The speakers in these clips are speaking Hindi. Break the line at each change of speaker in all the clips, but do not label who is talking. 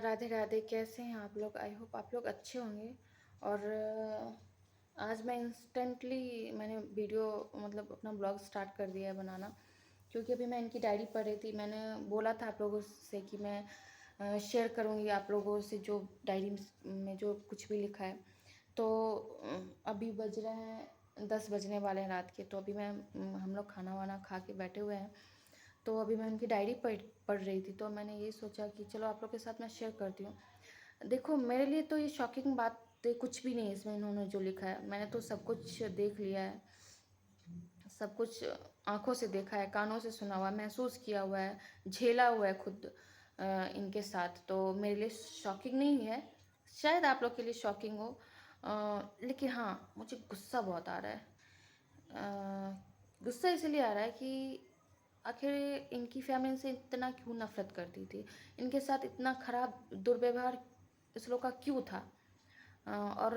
राधे राधे। कैसे हैं आप लोग? आई होप आप लोग अच्छे होंगे। और आज मैं इंस्टेंटली मैंने वीडियो मतलब अपना ब्लॉग स्टार्ट कर दिया है बनाना, क्योंकि अभी मैं इनकी डायरी पढ़ रही थी। मैंने बोला था आप लोगों से कि मैं शेयर करूँगी आप लोगों से जो डायरी में जो कुछ भी लिखा है। तो अभी बज रहे हैं 10 बजने वाले हैं रात के। तो अभी हम लोग खाना वाना खा के बैठे हुए हैं। तो अभी मैं उनकी डायरी पढ़ रही थी, तो मैंने ये सोचा कि चलो आप लोग के साथ मैं शेयर करती हूँ। देखो, मेरे लिए तो ये शॉकिंग बातें कुछ भी नहीं है इसमें, इन्होंने जो लिखा है। मैंने तो सब कुछ देख लिया है, सब कुछ आंखों से देखा है, कानों से सुना हुआ है, महसूस किया हुआ है, झेला हुआ है खुद इनके साथ। तो मेरे लिए शॉकिंग नहीं है, शायद आप लोग के लिए शॉकिंग हो। लेकिन हाँ, मुझे गुस्सा बहुत आ रहा है। गुस्सा इसलिए आ रहा है कि आखिर इनकी फैमिली इनसे इतना क्यों नफरत करती थी, इनके साथ इतना खराब दुर्व्यवहार इस लोग का क्यों था। और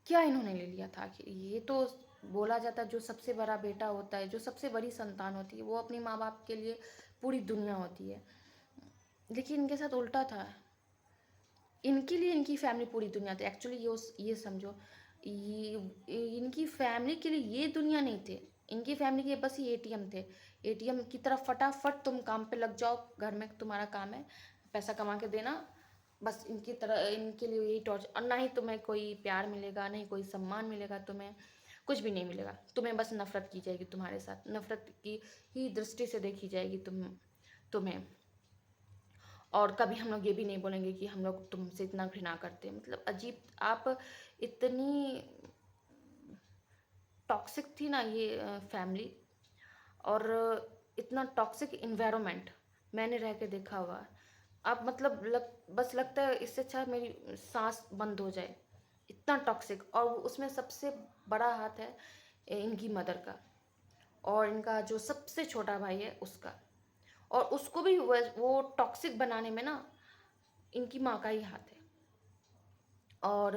क्या इन्होंने ले लिया था आखिर? ये तो बोला जाता है जो सबसे बड़ा बेटा होता है, जो सबसे बड़ी संतान होती है, वो अपनी माँ बाप के लिए पूरी दुनिया होती है। लेकिन इनके साथ उल्टा था। इनके लिए इनकी फैमिली पूरी दुनिया थी। एक्चुअली ये समझो, इनकी फैमिली के लिए ये दुनिया नहीं थे। इनकी फैमिली के बस ये एटीएम थे। एटीएम की तरफ फटाफट तुम काम पे लग जाओ, घर में तुम्हारा काम है पैसा कमा के देना। बस इनकी तरह इनके लिए यही टॉर्चर। और ना ही तुम्हें कोई प्यार मिलेगा, ना ही कोई सम्मान मिलेगा, तुम्हें कुछ भी नहीं मिलेगा। तुम्हें बस नफरत की जाएगी, तुम्हारे साथ नफरत की ही दृष्टि से देखी जाएगी तुम्हें। और कभी हम लोग ये भी नहीं बोलेंगे कि हम लोग तुमसे इतना घृणा करते हैं। मतलब अजीब। आप इतनी टॉक्सिक थी ना ये फैमिली। और इतना टॉक्सिक इन्वायरमेंट मैंने रह के देखा हुआ है। आप मतलब बस लगता है इससे अच्छा मेरी सांस बंद हो जाए, इतना टॉक्सिक। और उसमें सबसे बड़ा हाथ है इनकी मदर का, और इनका जो सबसे छोटा भाई है उसका। और उसको भी वो टॉक्सिक बनाने में ना इनकी माँ का ही हाथ है। और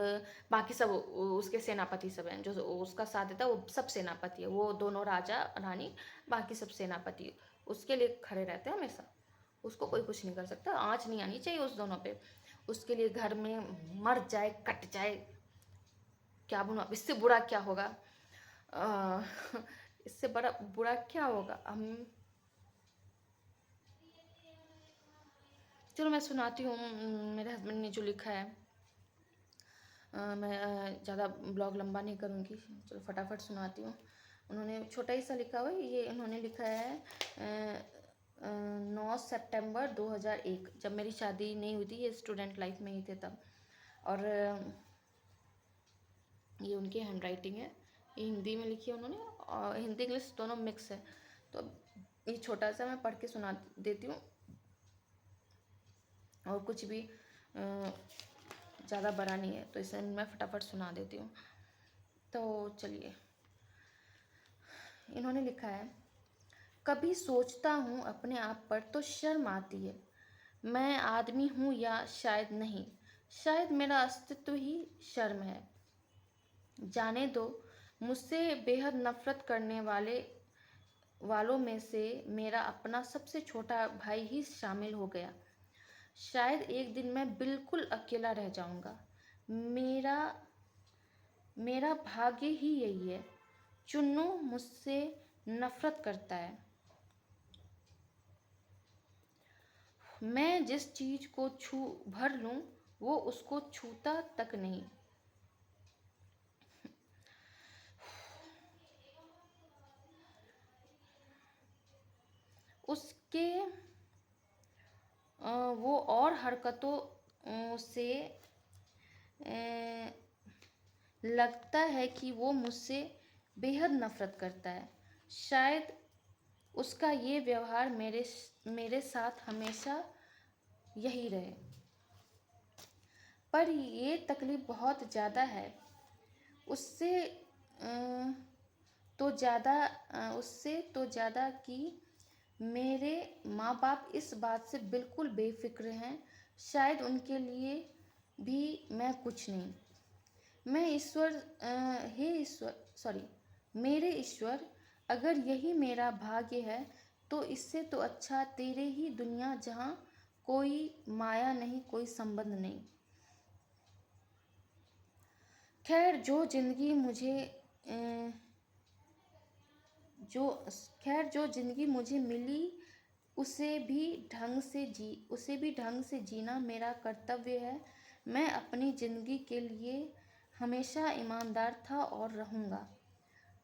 बाकी सब उसके सेनापति सब हैं, जो उसका साथ देता है वो सब सेनापति है। वो दोनों राजा रानी, बाकी सब सेनापति उसके लिए खड़े रहते हैं हमेशा। उसको कोई कुछ नहीं कर सकता, आँच नहीं आनी चाहिए उस दोनों पे। उसके लिए घर में मर जाए कट जाए, क्या बुरा, इससे बुरा क्या होगा। अ, इससे बड़ा बुरा क्या होगा। हम चलो मैं सुनाती हूँ मेरे हस्बैंड ने जो लिखा है। मैं ज़्यादा ब्लॉग लंबा नहीं करूँगी, चलो फटाफट सुनाती हूँ। उन्होंने छोटा ही सा लिखा हुआ है। ये इन्होंने लिखा है 9 सितंबर 2001, जब मेरी शादी नहीं हुई थी, ये स्टूडेंट लाइफ में ही थे तब। और ये उनकी हैंड राइटिंग है, ये हिंदी में लिखी है उन्होंने, और हिंदी इंग्लिश दोनों मिक्स है। तो ये छोटा सा मैं पढ़ के सुना देती हूँ, और कुछ भी ज़्यादा बड़ा नहीं है, तो इसे मैं फटाफट सुना देती हूँ। तो चलिए, इन्होंने लिखा है, कभी सोचता हूँ अपने आप पर तो शर्म आती है। मैं आदमी हूँ या शायद नहीं, शायद मेरा अस्तित्व ही शर्म है। जाने दो, मुझसे बेहद नफरत करने वालों में से मेरा अपना सबसे छोटा भाई ही शामिल हो गया। शायद एक दिन मैं बिल्कुल अकेला रह जाऊंगा। मेरा मेरा भाग्य ही यही है। चुन्नू मुझसे नफरत करता है। मैं जिस चीज को छू भर लूं वो उसको छूता तक नहीं। उसके वो और हरकतों से लगता है कि वो मुझसे बेहद नफरत करता है। शायद उसका ये व्यवहार मेरे साथ हमेशा यही रहे। पर ये तकलीफ बहुत ज़्यादा है। उससे अ, उससे तो ज़्यादा कि मेरे माँ बाप इस बात से बिल्कुल बेफिक्र हैं। शायद उनके लिए भी मैं कुछ नहीं। मैं ईश्वर हे ईश्वर, सॉरी, मेरे ईश्वर, अगर यही मेरा भाग्य है तो इससे तो अच्छा तेरे ही दुनिया जहाँ कोई माया नहीं, कोई संबंध नहीं। खैर जो जिंदगी मुझे अ, जो खैर जो जिंदगी मुझे मिली उसे भी ढंग से जीना मेरा कर्तव्य है। मैं अपनी जिंदगी के लिए हमेशा ईमानदार था और रहूँगा।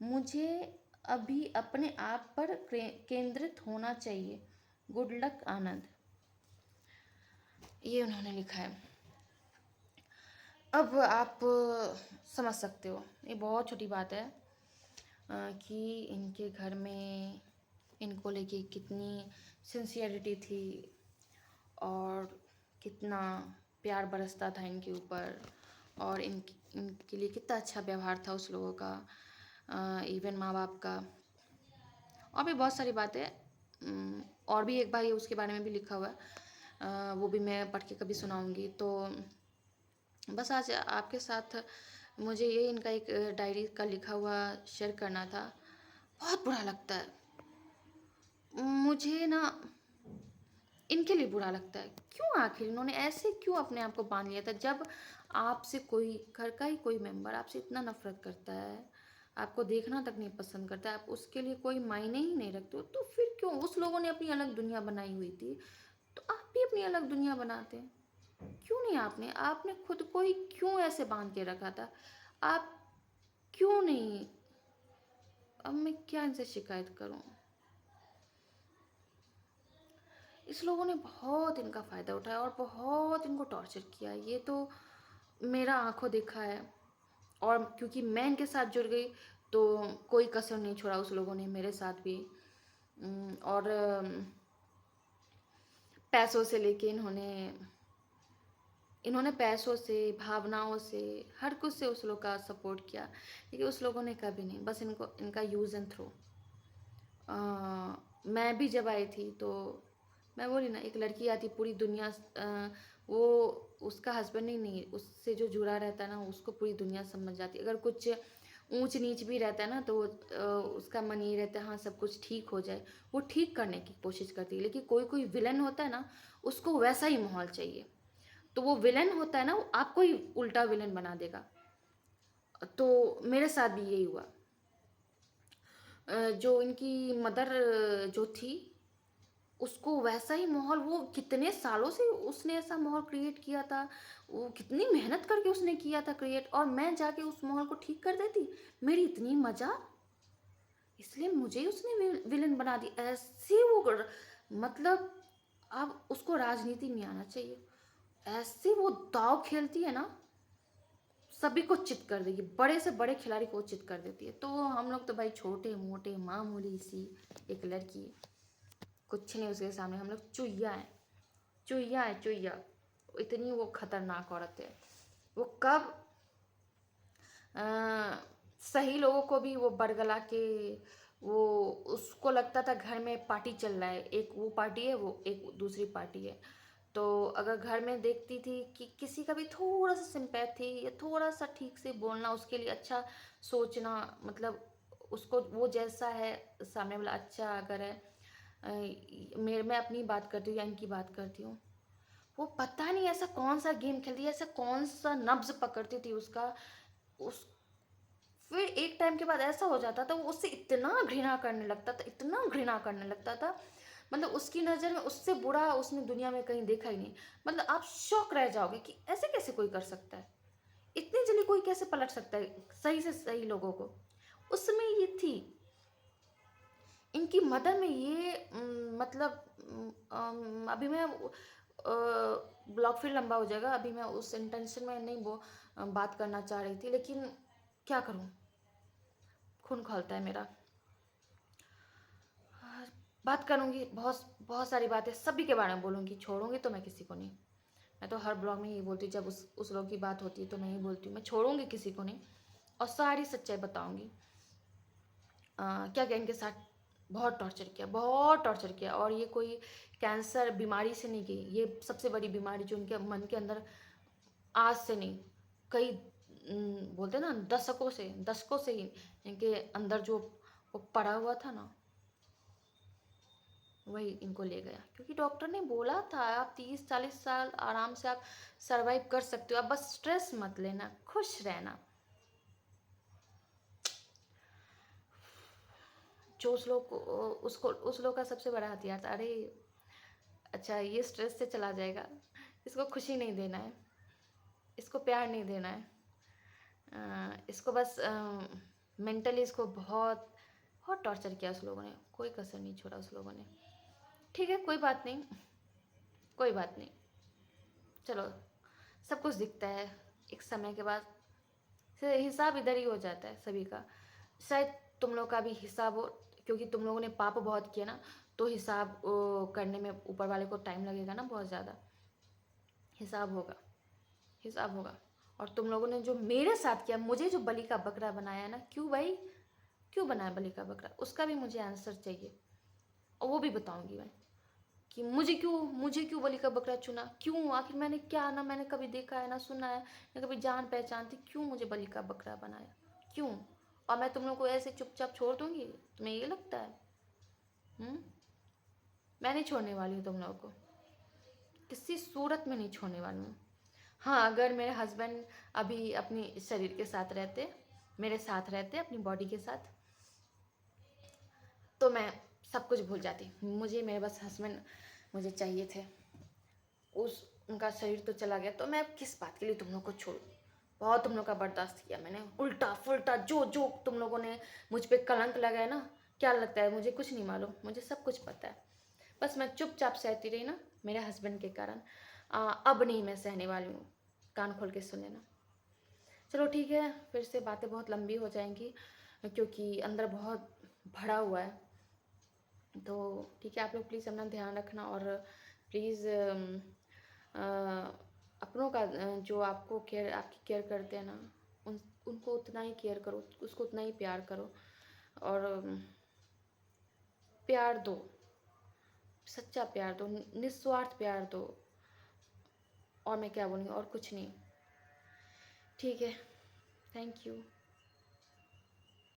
मुझे अभी अपने आप पर केंद्रित होना चाहिए। गुड लक आनंद। ये उन्होंने लिखा है। अब आप समझ सकते हो, ये बहुत छोटी बात है कि इनके घर में इनको लेके कितनी सिंसियरिटी थी और कितना प्यार बरसता था इनके ऊपर, और इनके लिए कितना अच्छा व्यवहार था उस लोगों का, इवन माँ बाप का। और भी बहुत सारी बातें, और भी एक भाई है उसके बारे में भी लिखा हुआ है, वो भी मैं पढ़ के कभी सुनाऊंगी। तो बस आज आपके साथ मुझे ये इनका एक डायरी का लिखा हुआ शेयर करना था। बहुत बुरा लगता है मुझे ना, इनके लिए बुरा लगता है। क्यों आखिर इन्होंने ऐसे क्यों अपने आप को बांध लिया था? जब आपसे कोई घर का ही कोई मेंबर आपसे इतना नफरत करता है, आपको देखना तक नहीं पसंद करता है, आप उसके लिए कोई मायने ही नहीं रखते हो, तो फिर क्यों? उस लोगों ने अपनी अलग दुनिया बनाई हुई थी, तो आप भी अपनी अलग दुनिया बनाते हैं। क्यों नहीं? आपने आपने खुद को ही क्यों ऐसे बांध के रखा था? आप क्यों नहीं? अब मैं क्या इनसे शिकायत करूं? इस लोगों ने बहुत इनका फ़ायदा उठाया और बहुत इनको टॉर्चर किया। ये तो मेरा आंखों देखा है, और क्योंकि मैं इनके साथ जुड़ गई तो कोई कसर नहीं छोड़ा उस लोगों ने मेरे साथ भी। और पैसों से लेके इन्होंने इन्होंने पैसों से, भावनाओं से, हर कुछ से उस लोग का सपोर्ट किया, लेकिन उस लोगों ने कभी नहीं, बस इनको इनका यूज़ एंड थ्रो। मैं भी जब आई थी तो मैं बोली ना, एक लड़की आती पूरी दुनिया, वो उसका हस्बैंड ही नहीं, उससे जो जुड़ा रहता है ना उसको पूरी दुनिया समझ जाती है। अगर कुछ ऊंच नीच भी रहता है ना तो उसका मन ये रहता है हाँ सब कुछ ठीक हो जाए, वो ठीक करने की कोशिश करती है। लेकिन कोई कोई विलन होता है ना, उसको वैसा ही माहौल चाहिए, तो वो विलन होता है ना, वो आपको ही उल्टा विलन बना देगा। तो मेरे साथ भी यही हुआ। जो इनकी मदर जो थी, उसको वैसा ही माहौल, वो कितने सालों से उसने ऐसा माहौल क्रिएट किया था, वो कितनी मेहनत करके उसने किया था क्रिएट, और मैं जाके उस माहौल को ठीक कर देती? मेरी इतनी मजा, इसलिए मुझे उसने विलन बना दी ऐसे। मतलब अब उसको राजनीति में आना चाहिए। ऐसे वो दाव खेलती है ना, सभी को चित कर देगी, बड़े से बड़े खिलाड़ी को चित कर देती है। तो हम लोग तो भाई छोटे मोटे मामूली सी एक लड़की, कुछ नहीं उसके सामने, हम लोग चुईया है, चुईया है, चुईया। इतनी वो खतरनाक औरत है। वो कब अ, सही लोगों को भी वो बरगला के, वो उसको लगता था घर में पार्टी चल रहा है, एक वो पार्टी है, वो एक दूसरी पार्टी है। तो अगर घर में देखती थी कि किसी का भी थोड़ा सा सिंपैथी या थोड़ा सा ठीक से बोलना, उसके लिए अच्छा सोचना, मतलब उसको वो जैसा है सामने वाला अच्छा अगर है, मेरे मैं अपनी बात करती हूँ या इनकी बात करती हूँ, वो पता नहीं ऐसा कौन सा गेम खेलती है, ऐसा कौन सा नब्ज पकड़ती थी उसका। उस फिर एक टाइम के बाद ऐसा हो जाता था, वो उससे इतना घृणा करने लगता था, इतना घृणा करने लगता था, मतलब उसकी नज़र में उससे बुरा उसने दुनिया में कहीं देखा ही नहीं। मतलब आप शौक रह जाओगे कि ऐसे कैसे कोई कर सकता है, इतनी जल्दी कोई कैसे पलट सकता है सही से सही लोगों को। उसमें ये थी इनकी मदर में ये मतलब अभी मैं ब्लॉग फिर लंबा हो जाएगा, अभी मैं उस इंटेंशन में नहीं वो बात करना चाह रही थी, लेकिन क्या करूं, खून खौलता है मेरा। और बात करूंगी, बहुत बहुत सारी बातें सभी के बारे में बोलूंगी, छोड़ूंगी तो मैं किसी को नहीं। मैं तो हर ब्लॉग में यही बोलती हूँ, जब उस लोग की बात होती है तो मैं यही बोलती हूँ, मैं छोड़ूंगी किसी को नहीं, और सारी सच्चाई बताऊंगी। क्या क्या इनके साथ बहुत टॉर्चर किया, बहुत टॉर्चर किया। और ये कोई कैंसर बीमारी से नहीं गई, ये सबसे बड़ी बीमारी जो उनके मन के अंदर, आज से नहीं, कई बोलते हैं ना दशकों से ही इनके अंदर जो वो पड़ा हुआ था ना, वही इनको ले गया, क्योंकि डॉक्टर ने बोला था आप 30-40 साल आराम से आप सरवाइव कर सकते हो, आप बस स्ट्रेस मत लेना, खुश रहना। जो उस लोग को उसको उस लोग का सबसे बड़ा हथियार था, अरे अच्छा ये स्ट्रेस से चला जाएगा, इसको खुशी नहीं देना है, इसको प्यार नहीं देना है, इसको बस मेंटली इसको बहुत बहुत टॉर्चर किया उस लोगों ने, कोई कसर नहीं छोड़ा उस लोगों ने। ठीक है, कोई बात नहीं, कोई बात नहीं, चलो सब कुछ दिखता है एक समय के बाद, से हिसाब इधर ही हो जाता है सभी का। शायद तुम लोग का भी हिसाब हो, क्योंकि तुम लोगों ने पाप बहुत किया ना, तो हिसाब करने में ऊपर वाले को टाइम लगेगा ना, बहुत ज़्यादा हिसाब होगा, हिसाब होगा। और तुम लोगों ने जो मेरे साथ किया, मुझे जो बलि का बकरा बनाया ना, क्यों भाई, क्यों बनाया बलि का बकरा, उसका भी मुझे आंसर चाहिए, और वो भी बताऊंगी मैं कि मुझे क्यों बलि का बकरा चुना, क्यों, आखिर मैंने क्या, ना मैंने कभी देखा है ना सुना है ना कभी जान पहचान थी, क्यों मुझे बलि का बकरा बनाया, क्यों। और मैं तुम लोग को ऐसे चुपचाप छोड़ दूंगी, तुम्हें ये लगता है? हम्म, मैं नहीं छोड़ने वाली हूँ तुम लोगों को, किसी सूरत में नहीं छोड़ने वाली हूँ। हाँ, अगर मेरे हस्बैंड अभी अपनी शरीर के साथ रहते, मेरे साथ रहते अपनी बॉडी के साथ, तो मैं सब कुछ भूल जाती। मुझे मेरे बस हस्बैंड मुझे चाहिए थे, उस उनका शरीर तो चला गया, तो मैं किस बात के लिए तुम लोग को छोड़ूं। बहुत तुम लोग का बर्दाश्त किया मैंने, उल्टा फुल्टा जो जो तुम लोगों ने मुझ पे कलंक लगाया ना, क्या लगता है मुझे कुछ नहीं मालूम, मुझे सब कुछ पता है। बस मैं चुपचाप सहती रही ना मेरे हस्बैंड के कारण। अब नहीं मैं सहने वाली हूँ, कान खोल के सुन लेना। चलो ठीक है, फिर से बातें बहुत लंबी हो जाएंगी, क्योंकि अंदर बहुत भरा हुआ है। तो ठीक है, आप लोग प्लीज़ अपना ध्यान रखना, और प्लीज़ अपनों का जो आपको केयर, आपकी केयर करते हैं ना, उनको उतना ही केयर करो, उसको उतना ही प्यार करो, और प्यार दो, सच्चा प्यार दो, निस्वार्थ प्यार दो। और मैं क्या बोलूँगी, और कुछ नहीं। ठीक है, थैंक यू।